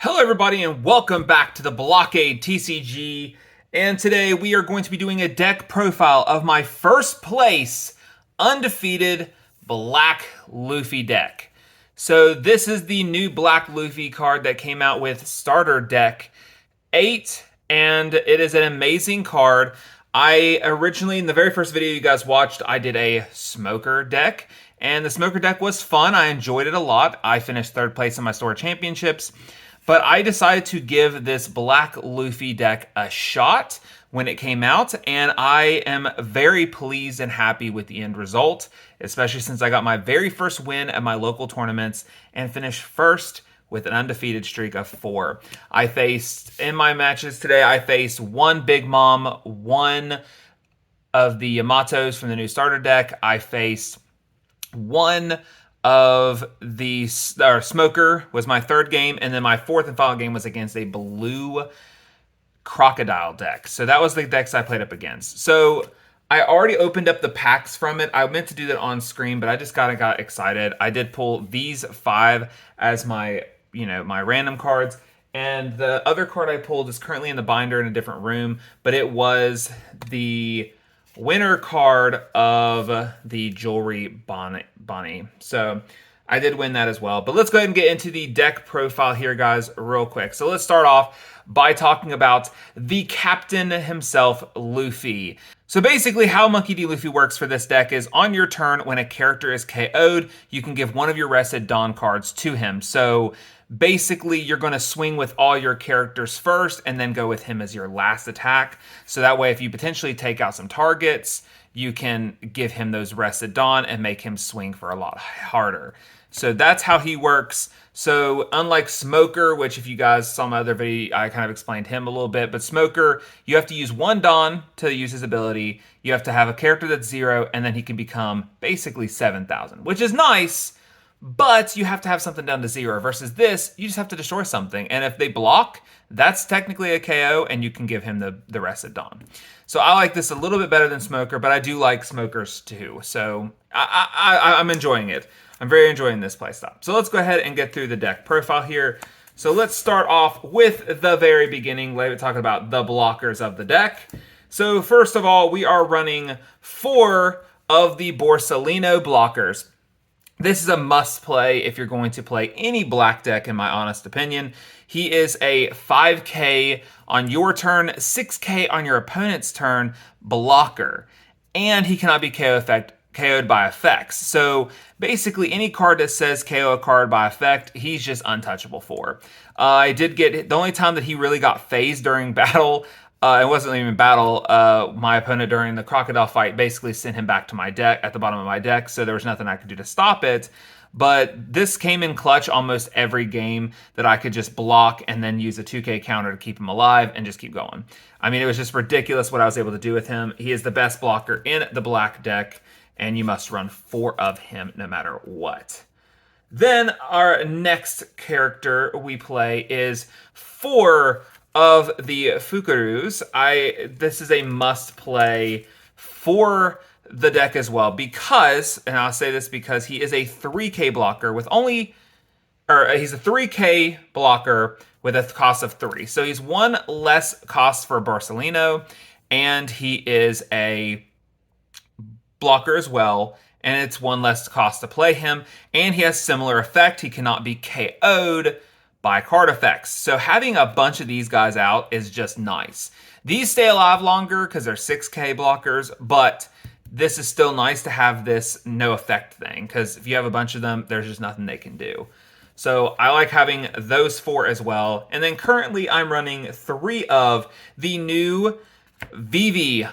Hello everybody and welcome back to the Blockade TCG, and today we are going to be doing a deck profile of my first place undefeated Black Luffy deck. So this is the new Black Luffy card that came out with Starter Deck 8, and it is an amazing card. I originally, in the very first video you guys watched, I did a Smoker deck, and the Smoker deck was fun. I enjoyed it a lot. I finished third place in my store championships. But I decided to give this Black Luffy deck a shot when it came out, and I am very pleased and happy with the end result, especially since I got my very first win at my local tournaments and finished first with an undefeated streak of 4. In my matches today, I faced one Big Mom, one of the Yamatos from the new starter deck. I faced one of the Smoker was my third game, and then my fourth and final game was against a blue Crocodile deck. So that was the decks I played up against. So I already opened up the packs from it. I meant to do that on screen, but I just got excited. I did pull these 5 as my random cards. And the other card I pulled is currently in the binder in a different room, but it was the winner card of the Jewelry Bonnie. So I did win that as well. But let's go ahead and get into the deck profile here, guys, real quick. So let's start off by talking about the captain himself, Luffy. So basically how Monkey D. Luffy works for this deck is on your turn, when a character is KO'd, you can give one of your rested Dawn cards to him. So basically, you're going to swing with all your characters first and then go with him as your last attack. So that way, if you potentially take out some targets, you can give him those rested Dawn and make him swing for a lot harder. So that's how he works. So unlike Smoker, which if you guys saw my other video, I kind of explained him a little bit. But Smoker, you have to use one Dawn to use his ability. You have to have a character that's 0, and then he can become basically 7,000, which is nice. But you have to have something down to 0 versus this, you just have to destroy something. And if they block, that's technically a KO, and you can give him the rested Dawn. So I like this a little bit better than Smoker, but I do like Smokers too. So I'm enjoying it. I'm very enjoying this playstyle. So let's go ahead and get through the deck profile here. So let's start off with the very beginning. Let's talk about the blockers of the deck. So first of all, we are running 4 of the Borsalino blockers. This is a must play if you're going to play any black deck, in my honest opinion. He is a 5k on your turn, 6k on your opponent's turn blocker, and he cannot be KO'd by effects. So basically, any card that says KO a card by effect, he's just untouchable for. I did get the only time that he really got phased during battle. It wasn't even battle. My opponent during the crocodile fight basically sent him back to my deck at the bottom of my deck, so there was nothing I could do to stop it. But this came in clutch almost every game that I could just block and then use a 2k counter to keep him alive and just keep going. I mean, it was just ridiculous what I was able to do with him. He is the best blocker in the black deck, and you must run 4 of him no matter what. Then our next character we play is 4 of the Fukurus. This is a must play for the deck as well, because, and I'll say this because he is a 3k blocker with he's a 3k blocker with a cost of 3. So he's 1 less cost for Borsalino, and he is a blocker as well, and it's 1 less cost to play him, and he has similar effect. He cannot be KO'd by card effects. So having a bunch of these guys out is just nice. These stay alive longer because they're 6k blockers, but this is still nice to have this no effect thing, because if you have a bunch of them, there's just nothing they can do. So I like having those 4 as well. And then currently I'm running 3 of the new Vivi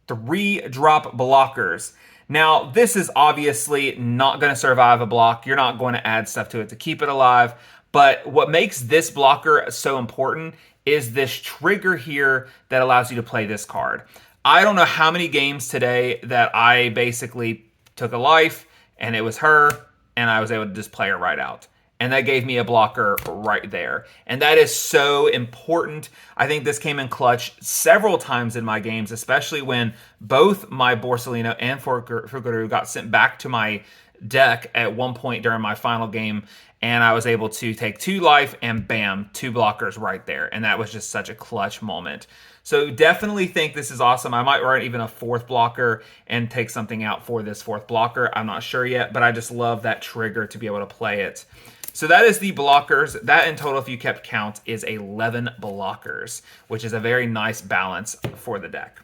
3-drop blockers. Now, this is obviously not going to survive a block. You're not going to add stuff to it to keep it alive. But what makes this blocker so important is this trigger here that allows you to play this card. I don't know how many games today that I basically took a life and it was her, and I was able to just play her right out. And that gave me a blocker right there. And that is so important. I think this came in clutch several times in my games, especially when both my Borsalino and Fukuru got sent back to my deck at one point during my final game. and I was able to take 2 life and bam, 2 blockers right there. And that was just such a clutch moment. So definitely think this is awesome. I might run even a 4th blocker and take something out for this 4th blocker. I'm not sure yet, but I just love that trigger to be able to play it. So that is the blockers. That in total, if you kept count, is 11 blockers, which is a very nice balance for the deck.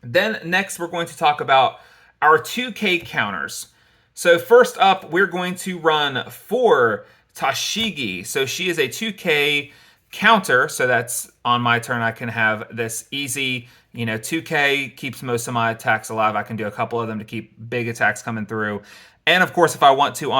Then next, we're going to talk about our 2K counters. So first up, we're going to run for Tashigi. So she is a 2K counter. So that's on my turn. I can have this easy, 2K keeps most of my attacks alive. I can do a couple of them to keep big attacks coming through. And of course, if I want to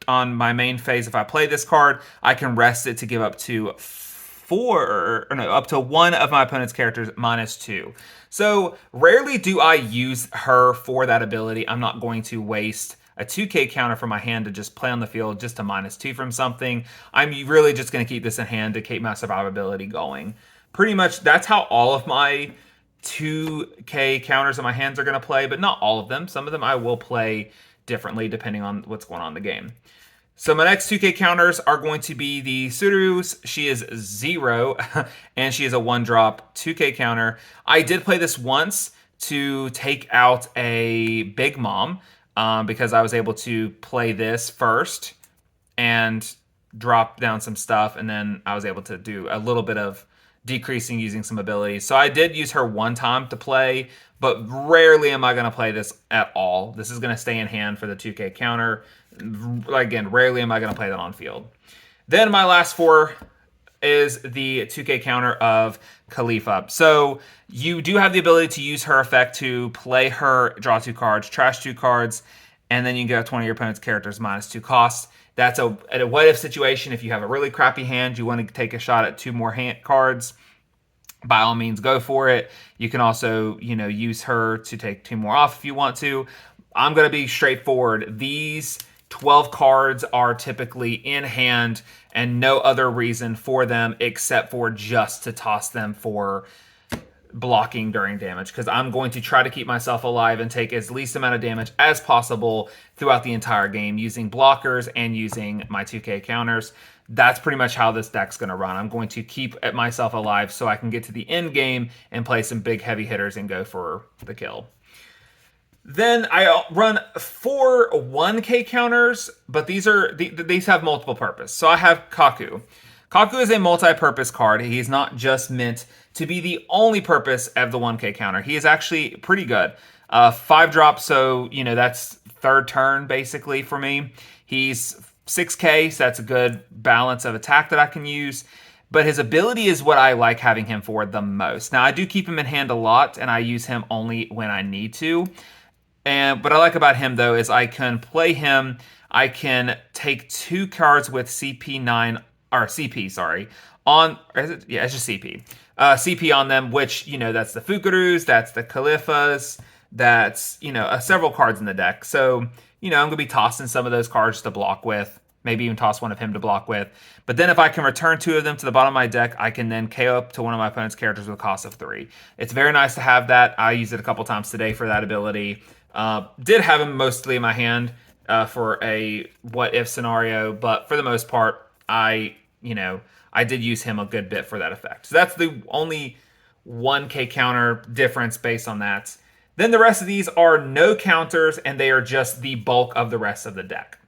on my main phase, if I play this card, I can rest it to give up to up to 1 of my opponent's characters -2. So rarely do I use her for that ability. I'm not going to waste a 2K counter from my hand to just play on the field just to -2 from something. I'm really just going to keep this in hand to keep my survivability going. Pretty much that's how all of my 2K counters in my hands are going to play, but not all of them. Some of them I will play differently depending on what's going on in the game. So my next 2K counters are going to be the Suru's. She is 0, and she is a 1-drop 2K counter. I did play this once to take out a Big Mom because I was able to play this first and drop down some stuff, and then I was able to do a little bit of decreasing using some abilities. So I did use her one time to play, but rarely am I going to play this at all. This is going to stay in hand for the 2K counter. Again, rarely am I going to play that on field. Then my last 4 is the 2K counter of Khalifa. So you do have the ability to use her effect to play her, draw 2 cards, trash 2 cards, and then you can get 20 of your opponent's characters -2 costs. That's at a what if situation. If you have a really crappy hand, you want to take a shot at 2 more hand cards, by all means go for it. You can also, use her to take 2 more off if you want to. I'm going to be straightforward. These 12 cards are typically in hand and no other reason for them except for just to toss them for blocking during damage, because I'm going to try to keep myself alive and take as least amount of damage as possible throughout the entire game using blockers and using my 2K counters. That's pretty much how this deck's going to run. I'm going to keep myself alive so I can get to the end game and play some big heavy hitters and go for the kill. Then I run 4 1K counters, but these have multiple purpose. So I have Kaku. Kaku is a multi-purpose card. He's not just meant to be the only purpose of the 1K counter. He is actually pretty good. 5 drop, so that's 3rd turn basically for me. He's 6K, so that's a good balance of attack that I can use. But his ability is what I like having him for the most. Now I do keep him in hand a lot, and I use him only when I need to. And what I like about him though is I can play him. I can take 2 cards with CP9 or CP, sorry, on. Or is it? Yeah, it's just CP. CP on them, which that's the Fukurus, that's the Khalifas, that's several cards in the deck. So I'm gonna be tossing some of those cards to block with. Maybe even toss one of him to block with. But then if I can return 2 of them to the bottom of my deck, I can then KO up to one of my opponent's characters with a cost of 3. It's very nice to have that. I used it a couple times today for that ability. Did have him mostly in my hand for a what-if scenario, but for the most part, I did use him a good bit for that effect. So that's the only 1K counter difference based on that. Then the rest of these are no counters, and they are just the bulk of the rest of the deck.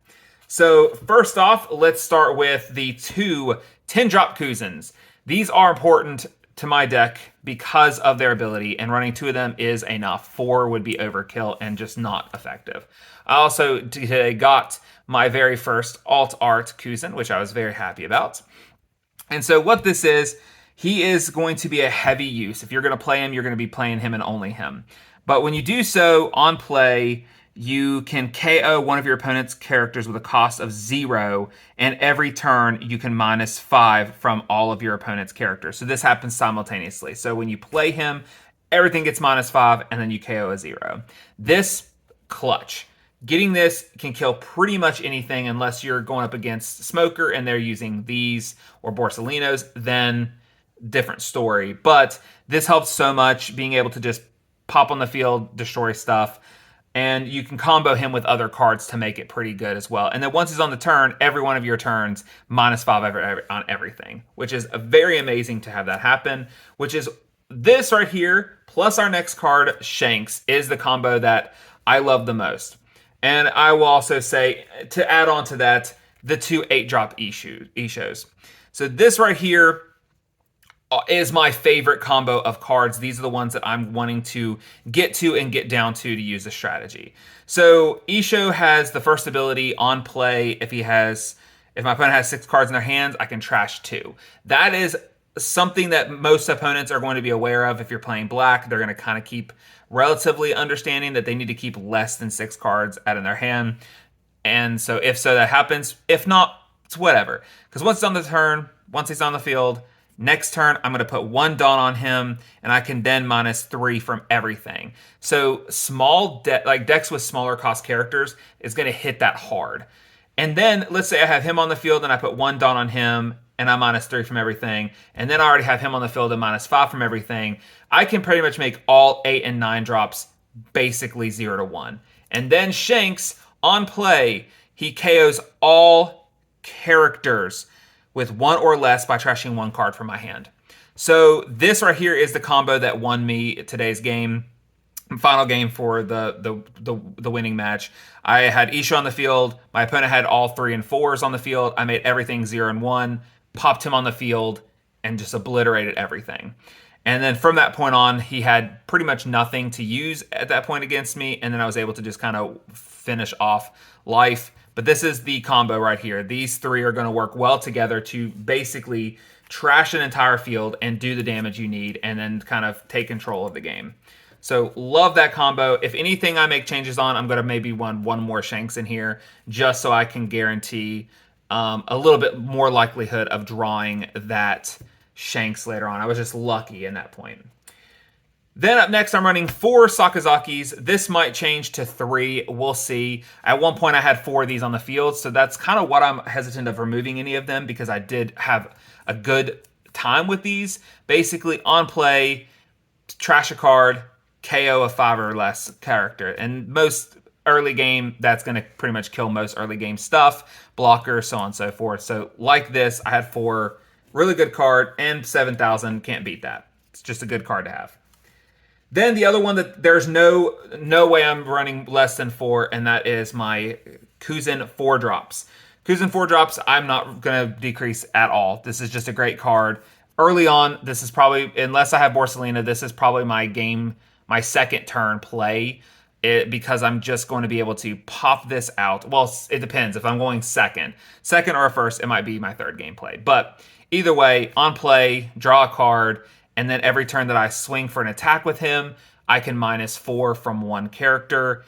So first off, let's start with the 2 10-drop Koozens. These are important to my deck because of their ability, and running 2 of them is enough. 4 would be overkill and just not effective. I also today got my very first alt art Koozen, which I was very happy about. And so what this is, he is going to be a heavy use. If you're going to play him, you're going to be playing him and only him. But when you do so on play, you can KO one of your opponent's characters with a cost of 0, and every turn you can -5 from all of your opponent's characters. So this happens simultaneously. So when you play him, everything gets -5, and then you KO a 0. This clutch. Getting this can kill pretty much anything unless you're going up against Smoker and they're using these or Borsalinos, then different story. But this helps so much, being able to just pop on the field, destroy stuff. and you can combo him with other cards to make it pretty good as well. And then once he's on the turn, every one of your turns -5 on everything, which is very amazing to have that happen. Which is this right here plus our next card, Shanks, is the combo that I love the most. And I will also say, to add on to that, the 2 8-drop E-shows. So this right here is my favorite combo of cards. These are the ones that I'm wanting to get to and get down to use the strategy. So Isho has the first ability on play. If my opponent has 6 cards in their hands, I can trash 2. That is something that most opponents are going to be aware of. If you're playing black, they're going to kind of keep relatively understanding that they need to keep less than 6 cards out in their hand. And so if so, that happens. If not, it's whatever. Because once he's on the field, next turn, I'm going to put 1 Dawn on him, and I can then -3 from everything. So decks with smaller cost characters is going to hit that hard. And then let's say I have him on the field and I put 1 Dawn on him, and I'm -3 from everything. And then I already have him on the field and -5 from everything. I can pretty much make all 8 and 9 drops basically 0 to 1. And then Shanks, on play, he KOs all characters with 1 or less by trashing 1 card from my hand. So this right here is the combo that won me today's game. Final game for the winning match. I had Isha on the field. My opponent had all 3 and 4s on the field. I made everything 0 and 1, popped him on the field, and just obliterated everything. And then from that point on, he had pretty much nothing to use at that point against me, and then I was able to just kind of finish off life. But this is the combo right here. These 3 are going to work well together to basically trash an entire field and do the damage you need, and then kind of take control of the game. So love that combo. If anything I make changes on, I'm going to maybe run 1 more Shanks in here just so I can guarantee a little bit more likelihood of drawing that Shanks later on. I was just lucky in that point. Then up next, I'm running 4 Sakazakis. This might change to 3. We'll see. At one point, I had 4 of these on the field, so that's kind of what I'm hesitant of removing any of them, because I did have a good time with these. Basically, on play, trash a card, KO a 5 or less character. And most early game, that's going to pretty much kill most early game stuff, blocker, so on and so forth. So like this, I had 4, really good card, and 7,000, can't beat that. It's just a good card to have. Then the other one that there's no way I'm running less than 4, and that is my Koozen 4-drops. Koozen 4-drops, I'm not going to decrease at all. This is just a great card. Early on, this is probably, unless I have Borsalina, this is probably my second turn play, because I'm just going to be able to pop this out. Well, it depends. If I'm going second or a first, it might be my third game play. But either way, on play, draw a card, and then every turn that I swing for an attack with him, I can -4 from 1 character.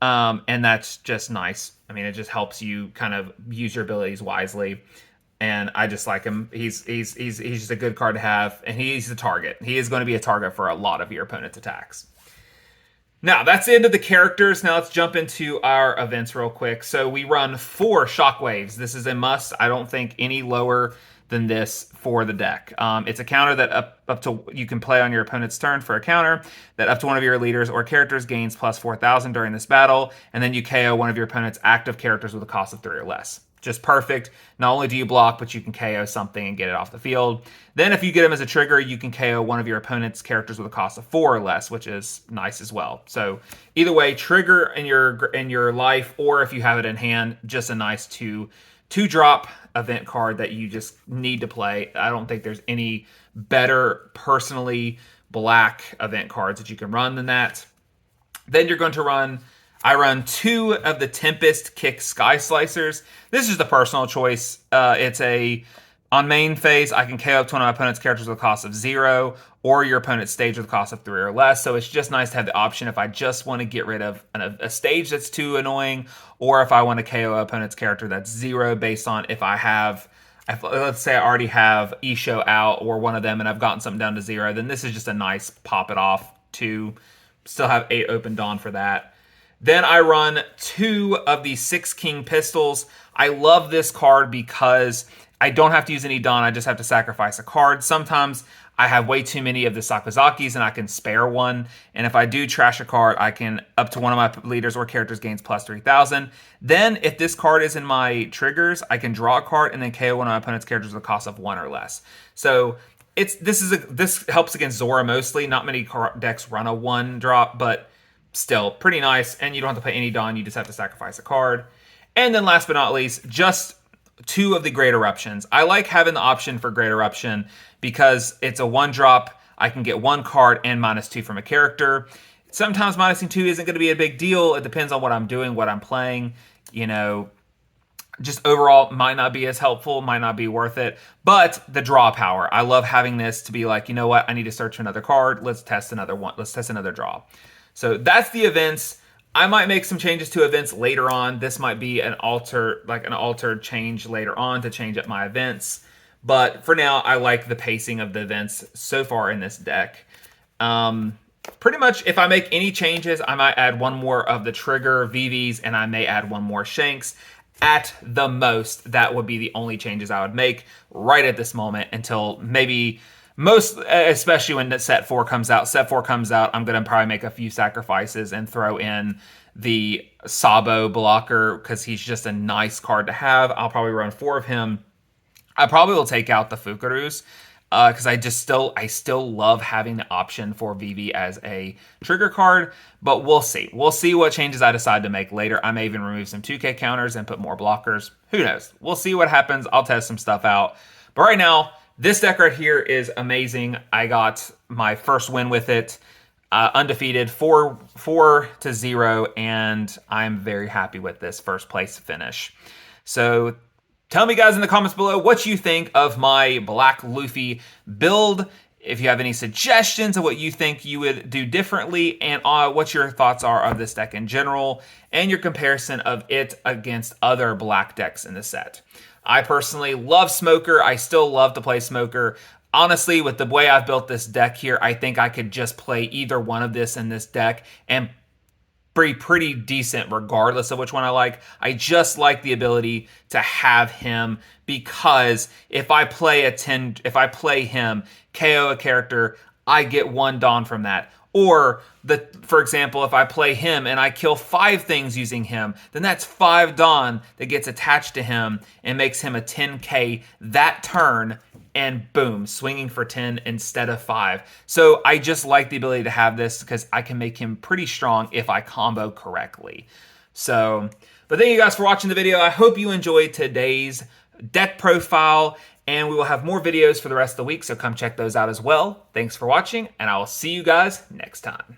And that's just nice. I mean, it just helps you kind of use your abilities wisely. And I just like him. He's just a good card to have, and he's the target. He is going to be a target for a lot of your opponent's attacks. Now, that's the end of the characters. Now let's jump into our events real quick. So we run 4 Shockwaves. This is a must. I don't think any lower than this for the deck. It's a counter that up to you can play on your opponent's turn for a counter that up to one of your leaders or characters gains plus 4,000 during this battle, and then you KO one of your opponent's active characters with a cost of 3 or less. Just perfect. Not only do you block, but you can KO something and get it off the field. Then if you get him as a trigger, you can KO one of your opponent's characters with a cost of 4 or less, which is nice as well. So either way, trigger in your life, or if you have it in hand, just a nice 2-drop event card that you just need to play. I don't think there's any better personally black event cards that you can run than that. Then you're going to run, I run 2 of the Tempest Kick Sky Slicers. This is the personal choice. On main phase, I can KO up to one of my opponent's characters with a cost of 0, or your opponent's stage with a cost of 3 or less. So it's just nice to have the option if I just want to get rid of a stage that's too annoying, or if I want to KO an opponent's character that's 0 based on if let's say I already have Isho out or one of them and I've gotten something down to 0, then this is just a nice pop it off to still have 8 open Dawn for that. Then I run 2 of the 6 King Pistols. I love this card because I don't have to use any Dawn, I just have to sacrifice a card. Sometimes I have way too many of the Sakazakis and I can spare one. And if I do trash a card, I can, up to one of my leaders or characters gains plus 3,000. Then if this card is in my triggers, I can draw a card and then KO one of my opponent's characters with a cost of 1 or less. So this helps against Zora mostly. Not many decks run a 1-drop, but still pretty nice. And you don't have to play any Dawn, you just have to sacrifice a card. And then last but not least, just 2 of the Great Eruptions. I like having the option for Great Eruption because it's a 1-drop. I can get 1 card and -2 from a character. Sometimes -2 isn't going to be a big deal. It depends on what I'm doing, what I'm playing. You know, just overall might not be as helpful, might not be worth it. But the draw power. I love having this to be like, you know what? I need to search for another card. Let's test another one. Let's test another draw. So that's the events. I might make some changes to events later on. This might be an altered change later on to change up my events. But for now, I like the pacing of the events so far in this deck. Pretty much, if I make any changes, I might add 1 more of the trigger VVs, and I may add 1 more Shanks. At the most, that would be the only changes I would make right at this moment until maybe... especially when set 4 comes out. Set 4 comes out, I'm going to probably make a few sacrifices and throw in the Sabo blocker because he's just a nice card to have. I'll probably run 4 of him. I probably will take out the Fukurus because I still love having the option for VV as a trigger card, but we'll see. We'll see what changes I decide to make later. I may even remove some 2K counters and put more blockers. Who knows? We'll see what happens. I'll test some stuff out. But right now, this deck right here is amazing. I got my first win with it, undefeated, 4-0, and I'm very happy with this first place finish. So tell me, guys, in the comments below what you think of my Black Luffy build. If you have any suggestions of what you think you would do differently, and what your thoughts are of this deck in general, and your comparison of it against other black decks in the set. I personally love Smoker. I still love to play Smoker. Honestly, with the way I've built this deck here, I think I could just play either one of this in this deck and be pretty decent regardless of which one I like. I just like the ability to have him because if I play him, KO a character, I get 1 Dawn from that. Or, for example, if I play him and I kill 5 things using him, then that's 5 Dawn that gets attached to him and makes him a 10k that turn, and boom, swinging for 10 instead of 5. So I just like the ability to have this because I can make him pretty strong if I combo correctly. So, but thank you guys for watching the video. I hope you enjoyed today's deck profile, and we will have more videos for the rest of the week, so come check those out as well. Thanks for watching, and I will see you guys next time.